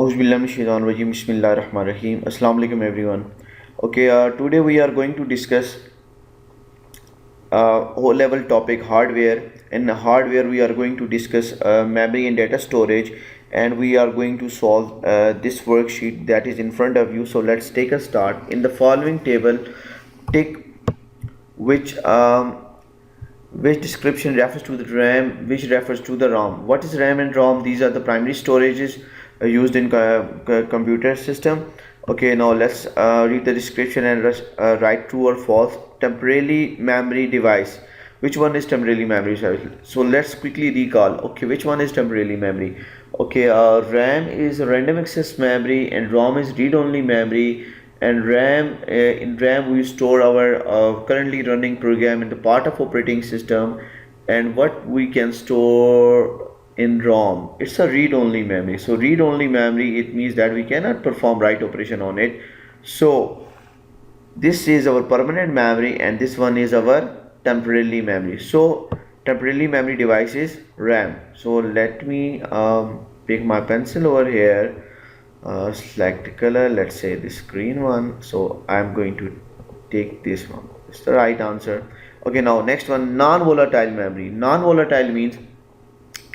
Bismillahirrahmanirrahim. Assalamu alaikum everyone. Okay, today we are going to discuss O-level topic hardware. In hardware, we are going to discuss memory and data storage, and we are going to solve this worksheet that is in front of you. So let's take a start. In the following table, tick which which description refers to the RAM, which refers to the ROM. What is RAM and ROM? These are the primary storages used in computer system. Okay, now let's read the description and write true or false. Temporary memory device. Which one is temporary memory device? So let's quickly recall. Okay, which one is temporary memory? Okay, RAM is random access memory and ROM is read-only memory. And in RAM we store our currently running program in the part of operating system. And what we can store in ROM, it's a read-only memory. So read-only memory, it means that we cannot perform write operation on it. So this is our permanent memory and this one is our temporary memory. So temporary memory device is RAM. So let me pick my pencil over here, select color, let's say this green one. So I'm going to take this one. It's the right answer. Okay, now next one, non-volatile memory. Non-volatile means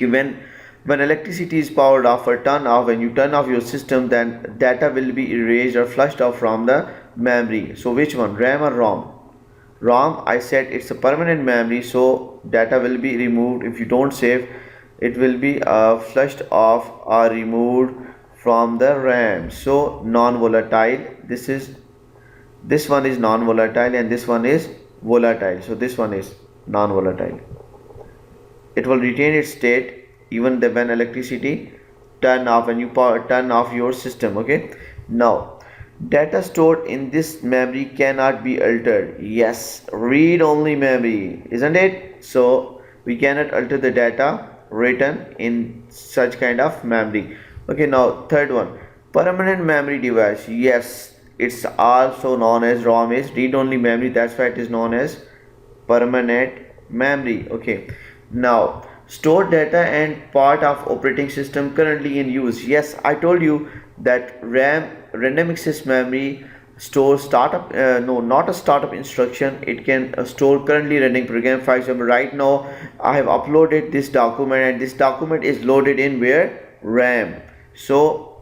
when electricity is powered off or turned off, when you turn off your system, then data will be erased or flushed out from the memory. So which one, RAM or ROM? ROM, I said it's a permanent memory, so data will be removed. If you don't save, it will be flushed off or removed from the RAM. So non-volatile, this one is non-volatile and this one is volatile. So this one is non-volatile. It will retain its state even when electricity turn off, when you turn off your system. Okay, now data stored in this memory cannot be altered. Yes, read only memory, isn't it? So we cannot alter the data written in such kind of memory. Okay, now third one, permanent memory device. Yes, it's also known as ROM is read only memory, that's why it is known as permanent memory. Okay, now stored data and part of operating system currently in use. Yes, I told you that RAM, random access memory, stores startup no, not a startup instruction. It can store currently running program. For example, right now I have uploaded this document and this document is loaded in where? RAM. So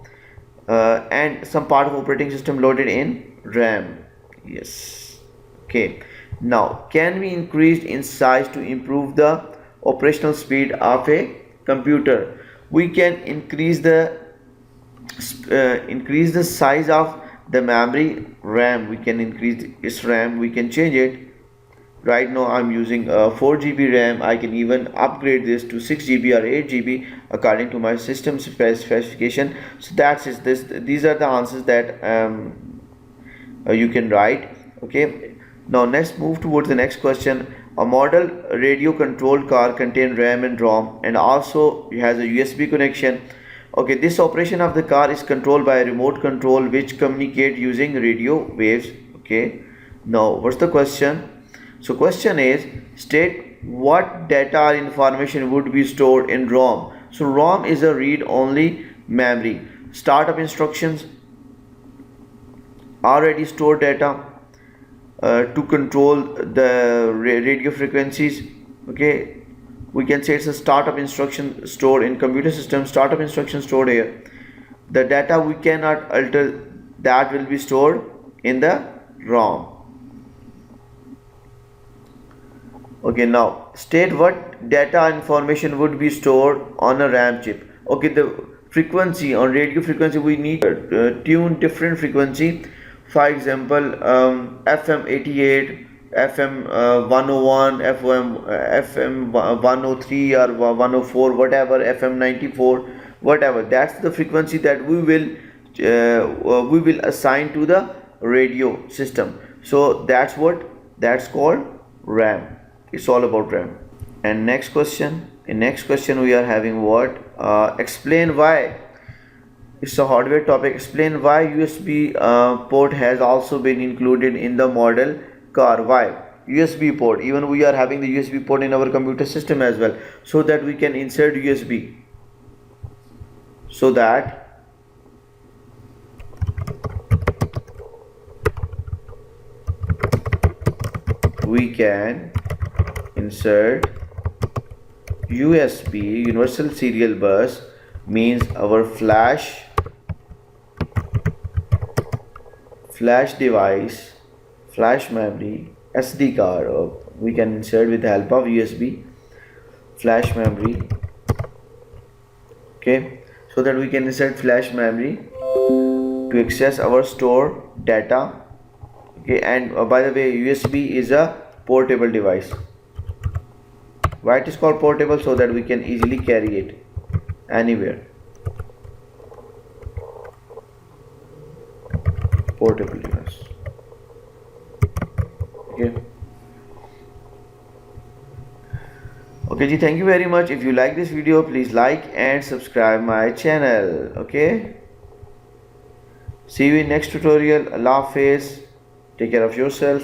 and some part of operating system loaded in RAM. Yes. Okay, now can be increased in size to improve the operational speed of a computer. We can increase the size of the memory RAM. We can increase its RAM, we can change it. Right now I'm using 4 GB RAM. I can even upgrade this to 6 GB or 8 GB according to my system specification. So that's it. These are the answers that you can write. Okay, now let's move towards the next question. A model radio controlled car contains RAM and ROM and also has a USB connection. Okay, this operation of the car is controlled by a remote control which communicate using radio waves. Okay, now what's the question? So question is, state what data or information would be stored in ROM. So ROM is a read-only memory. Startup instructions, already stored data to control the radio frequencies. Okay, we can say it's a startup instruction stored in computer system. Startup instruction stored here. The data we cannot alter, that will be stored in the ROM. Okay, now state what data information would be stored on a RAM chip. Okay, the frequency, on radio frequency we need to tune different frequency. For example, FM 88, FM 101, FM 103 or 104, whatever, FM 94, whatever. That's the frequency that we will assign to the radio system. So that's called RAM. It's all about RAM. And next question. In next question we are having what? Explain why. It's a hardware topic. Explain why USB port has also been included in the model car. Why? USB port. Even we are having the USB port in our computer system as well, so that we can insert USB. So that we can insert USB universal serial bus, means our flash device, flash memory, SD card, or we can insert with the help of USB flash memory. Okay, so that we can insert flash memory to access our stored data. Okay, and by the way, USB is a portable device. Why it is called portable? So that we can easily carry it anywhere. Portable device. Okay. Okay ji, thank you very much. If you like this video, please like and subscribe my channel. Okay, see you in next tutorial. Allah Hafiz. Take care of yourself.